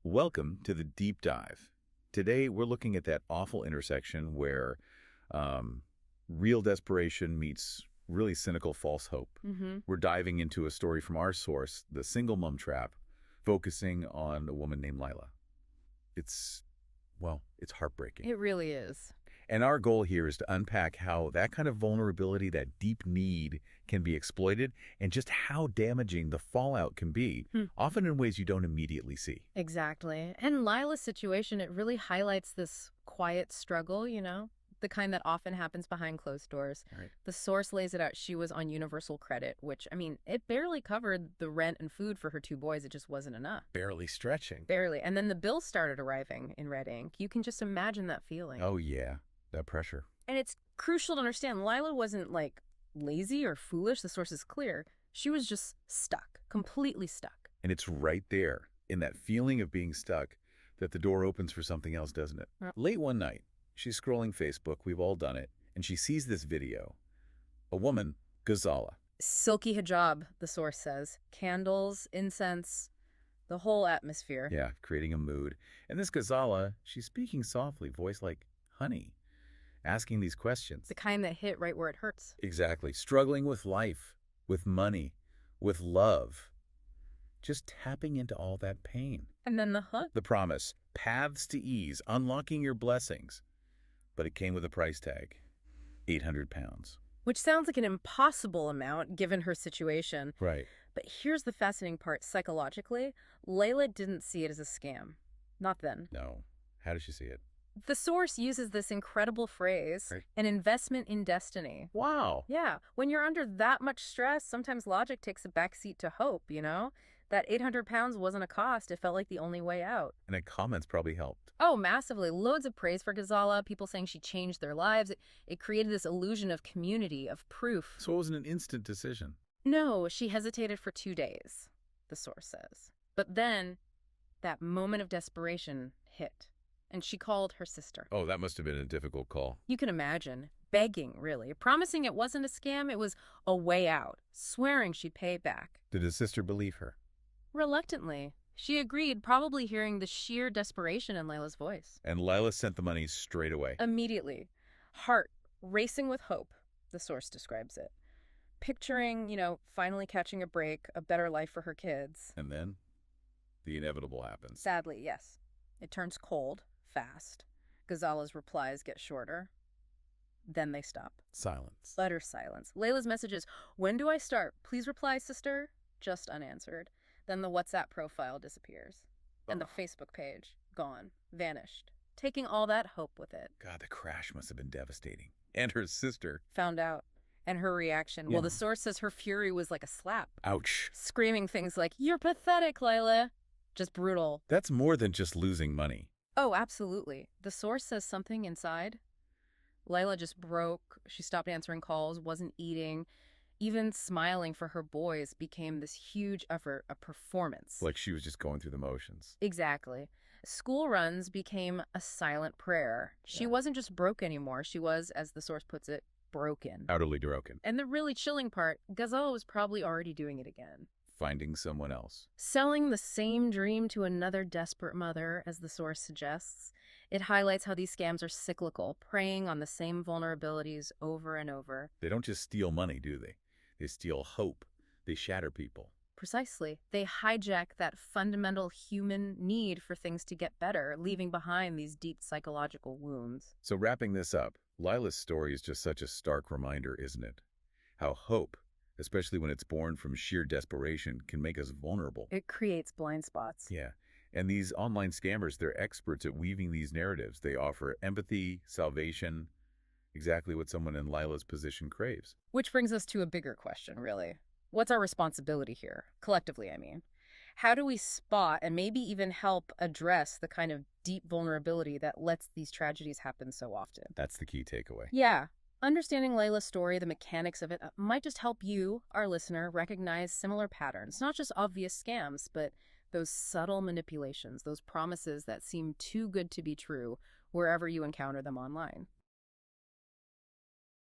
Welcome to the deep dive. Today, we're looking at that awful intersection where um, real desperation meets really cynical false hope. Mm-hmm. We're diving into a story from our source, The Single Mom Trap, focusing on a woman named Lila. It's, it's heartbreaking. It really is. And our goal here is to unpack how that kind of vulnerability, that deep need, can be exploited and just how damaging the fallout can be, often in ways you don't immediately see. Exactly. And Lila's situation, it really highlights this quiet struggle, the kind that often happens behind closed doors. Right. The source lays it out. She was on universal credit, which, it barely covered the rent and food for her two boys. It just wasn't enough. Barely stretching. Barely. And then the bills started arriving in red ink. You can just imagine that feeling. Oh, yeah. That pressure. And it's crucial to understand Lila wasn't lazy or foolish. The source is clear. She was just stuck, completely stuck. And it's right there, in that feeling of being stuck, that the door opens for something else, doesn't it? Yep. Late one night, she's scrolling Facebook, we've all done it, and she sees this video. A woman, Ghazala. Silky hijab, the source says. Candles, incense, the whole atmosphere. Yeah, creating a mood. And this Ghazala, she's speaking softly, voice like honey, asking these questions. The kind that hit right where it hurts. Exactly. Struggling with life, with money, with love. Just tapping into all that pain. And then the hook. The promise, paths to ease, unlocking your blessings. But it came with a price tag, 800 pounds. Which sounds like an impossible amount given her situation. Right. But here's the fascinating part. Psychologically, Layla didn't see it as a scam. Not then. No. How does she see it? The source uses this incredible phrase, Right. an investment in destiny. Wow. Yeah, when you're under that much stress, sometimes logic takes a backseat to hope, That 800 pounds wasn't a cost. It felt like the only way out. And the comments probably helped. Oh, massively. Loads of praise for Ghazala, people saying she changed their lives. It created this illusion of community, of proof. So it wasn't an instant decision. No, she hesitated for 2 days, the source says. But then that moment of desperation hit, and she called her sister. Oh, that must have been a difficult call. You can imagine. Begging, really. Promising it wasn't a scam, it was a way out. Swearing she'd pay it back. Did his sister believe her? Reluctantly. She agreed, probably hearing the sheer desperation in Layla's voice. And Lila sent the money straight away. Immediately. Heart racing with hope, the source describes it. Picturing, finally catching a break, a better life for her kids. And then the inevitable happens. Sadly, yes. It turns cold, fast. Ghazala's replies get shorter. Then they stop. Silence. Utter silence. Layla's message is, "When do I start? Please reply, sister." Just unanswered. Then the WhatsApp profile disappears. And the Facebook page, gone, vanished. Taking all that hope with it. God, the crash must have been devastating. And her sister. Found out. And her reaction, Yeah. well, the source says her fury was like a slap. Ouch. Screaming things like, "You're pathetic, Layla." Just brutal. That's more than just losing money. Oh, absolutely. The source says something inside. Layla just broke. She stopped answering calls, wasn't eating. Even smiling for her boys became this huge effort, a performance. Like she was just going through the motions. Exactly. School runs became a silent prayer. She wasn't just broke anymore. She was, as the source puts it, broken. Utterly broken. And the really chilling part, Ghazala was probably already doing it again. Finding someone else. Selling the same dream to another desperate mother, as the source suggests. It highlights how these scams are cyclical, preying on the same vulnerabilities over and over. They don't just steal money, do they? They steal hope. They shatter people. Precisely. They hijack that fundamental human need for things to get better, leaving behind these deep psychological wounds. So wrapping this up, Lila's story is just such a stark reminder, isn't it? How hope, especially when it's born from sheer desperation, can make us vulnerable. It creates blind spots. Yeah. And these online scammers, they're experts at weaving these narratives. They offer empathy, salvation, exactly what someone in Lila's position craves. Which brings us to a bigger question, really. What's our responsibility here? Collectively, I mean. How do we spot and maybe even help address the kind of deep vulnerability that lets these tragedies happen so often? That's the key takeaway. Yeah. Understanding Layla's story, the mechanics of it, might just help you, our listener, recognize similar patterns. Not just obvious scams, but those subtle manipulations, those promises that seem too good to be true wherever you encounter them online.